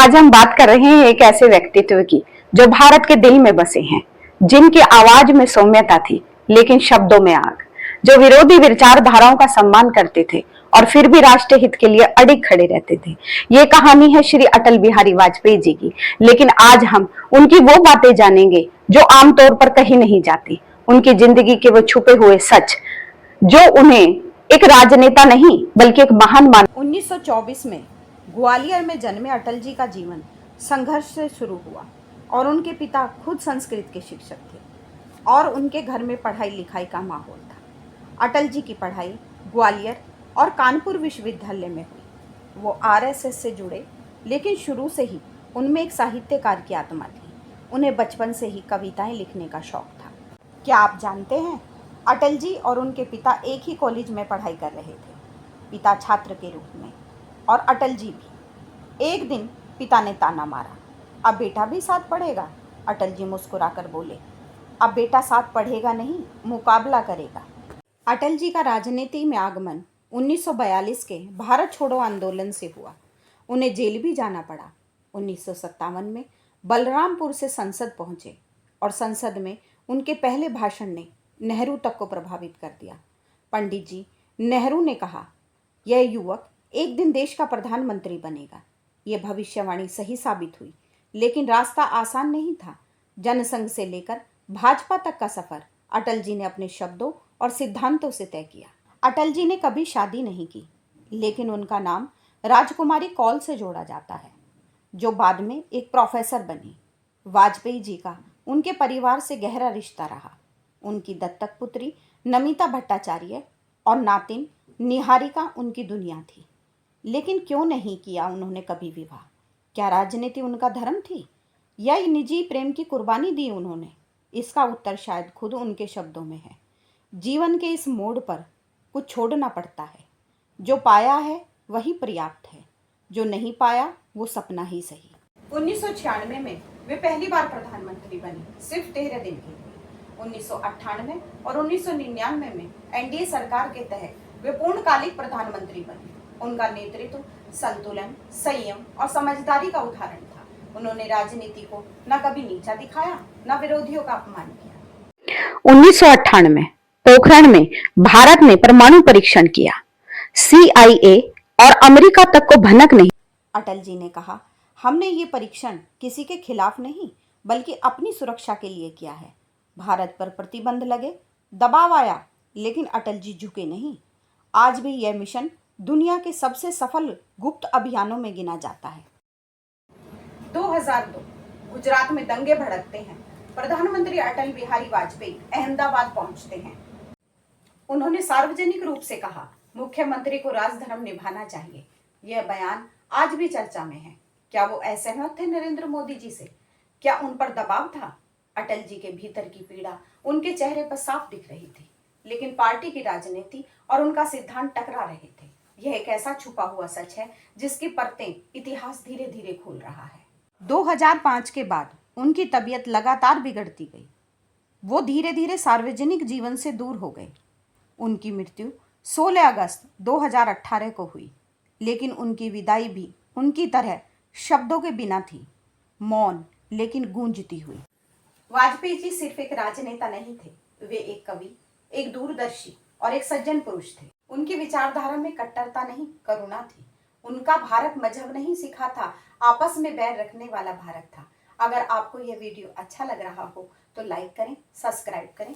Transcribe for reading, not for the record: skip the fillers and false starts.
आज हम बात कर रहे हैं एक ऐसे व्यक्तित्व की जो भारत के दिल में बसे हैं, जिनकी आवाज में सौम्यता थी लेकिन शब्दों में आग, जो विरोधी विचारधाराओं का सम्मान करते थे और फिर भी राष्ट्र हित के लिए अडिग खड़े रहते थे। ये कहानी है श्री अटल बिहारी वाजपेयी जी की, लेकिन आज हम उनकी वो बातें जानेंगे जो आमतौर पर कहीं नहीं जाती, उनकी जिंदगी के वो छुपे हुए सच जो उन्हें एक राजनेता नहीं बल्कि एक महान मान। 1924 में ग्वालियर में जन्मे अटल जी का जीवन संघर्ष से शुरू हुआ और उनके पिता खुद संस्कृत के शिक्षक थे और उनके घर में पढ़ाई लिखाई का माहौल था। अटल जी की पढ़ाई ग्वालियर और कानपुर विश्वविद्यालय में हुई। वो आरएसएस से जुड़े, लेकिन शुरू से ही उनमें एक साहित्यकार की आत्मा थी। उन्हें बचपन से ही कविताएं लिखने का शौक था। क्या आप जानते हैं, अटल जी और उनके पिता एक ही कॉलेज में पढ़ाई कर रहे थे, पिता छात्र के रूप में और अटल जी भी। एक दिन पिता ने ताना मारा, अब बेटा भी साथ पढ़ेगा? अटल जी मुस्कुराकर बोले, अब बेटा साथ पढ़ेगा नहीं, मुकाबला करेगा। अटल जी का राजनीति में आगमन 1942 के भारत छोड़ो आंदोलन से हुआ। उन्हें जेल भी जाना पड़ा। 1957 में बलरामपुर से संसद पहुंचे और संसद में उनके पहले भाषण ने नेहरू तक को प्रभावित कर दिया। पंडित जी नेहरू ने कहा, यह युवक एक दिन देश का प्रधानमंत्री बनेगा। यह भविष्यवाणी सही साबित हुई, लेकिन रास्ता आसान नहीं था। जनसंघ से लेकर भाजपा तक का सफर अटल जी ने अपने शब्दों और सिद्धांतों से तय किया। अटल जी ने कभी शादी नहीं की, लेकिन उनका नाम राजकुमारी कौल से जोड़ा जाता है, जो बाद में एक प्रोफेसर बनी। वाजपेयी जी का उनके परिवार से गहरा रिश्ता रहा। उनकी दत्तक पुत्री नमिता भट्टाचार्य और नातिन निहारिका उनकी दुनिया थी। लेकिन क्यों नहीं किया उन्होंने कभी विवाह? क्या राजनीति उनका धर्म थी या निजी प्रेम की कुर्बानी दी उन्होंने? इसका उत्तर शायद खुद उनके शब्दों में है। जीवन के इस मोड़ पर कुछ छोड़ना पड़ता है। जो पाया है वही पर्याप्त है, जो नहीं पाया वो सपना ही सही। 1996 में वे पहली बार प्रधानमंत्री बनी, सिर्फ 13 दिन के लिए। 1998 और 1999 में एनडीए सरकार के तहत वे पूर्णकालिक प्रधानमंत्री बने। उनका नेतृत्व संतुलन, संयम और समझदारी का उदाहरण था। उन्होंने राजनीति को न कभी नीचा दिखाया, न विरोधियों का अपमान किया। 1998 पोखरण में भारत ने परमाणु परीक्षण किया। CIA और अमेरिका तक को भनक नहीं। अटल जी ने कहा, हमने ये परीक्षण किसी के खिलाफ नहीं बल्कि अपनी सुरक्षा के लिए किया है। भारत पर प्रतिबंध लगे, दबाव आया, लेकिन अटल जी झुके नहीं। आज भी यह मिशन दुनिया के सबसे सफल गुप्त अभियानों में गिना जाता है। 2002 गुजरात में दंगे भड़कते हैं। प्रधानमंत्री अटल बिहारी वाजपेयी अहमदाबाद पहुंचते हैं। उन्होंने सार्वजनिक रूप से कहा, मुख्यमंत्री को राजधर्म निभाना चाहिए। यह बयान आज भी चर्चा में है। क्या वो असहमत थे नरेंद्र मोदी जी से? क्या उन पर दबाव था? अटल जी के भीतर की पीड़ा उनके चेहरे पर साफ दिख रही थी, लेकिन पार्टी की राजनीति और उनका सिद्धांत टकरा रहे थे। यह एक ऐसा छुपा हुआ सच है जिसकी परतें इतिहास धीरे धीरे खोल रहा है। 2005 के बाद उनकी तबीयत लगातार बिगड़ती गई। वो धीरे धीरे सार्वजनिक जीवन से दूर हो गए। उनकी मृत्यु 16 अगस्त 2018 को हुई, लेकिन उनकी विदाई भी उनकी तरह शब्दों के बिना थी, मौन लेकिन गूंजती हुई। वाजपेयी जी सिर्फ एक राजनेता नहीं थे, वे एक कवि, एक दूरदर्शी और एक सज्जन पुरुष थे। उनकी विचारधारा में कट्टरता नहीं, करुणा थी। उनका भारत मजहब नहीं सिखा था, आपस में बैर रखने वाला भारत था। अगर आपको यह वीडियो अच्छा लग रहा हो तो लाइक करें, सब्सक्राइब करें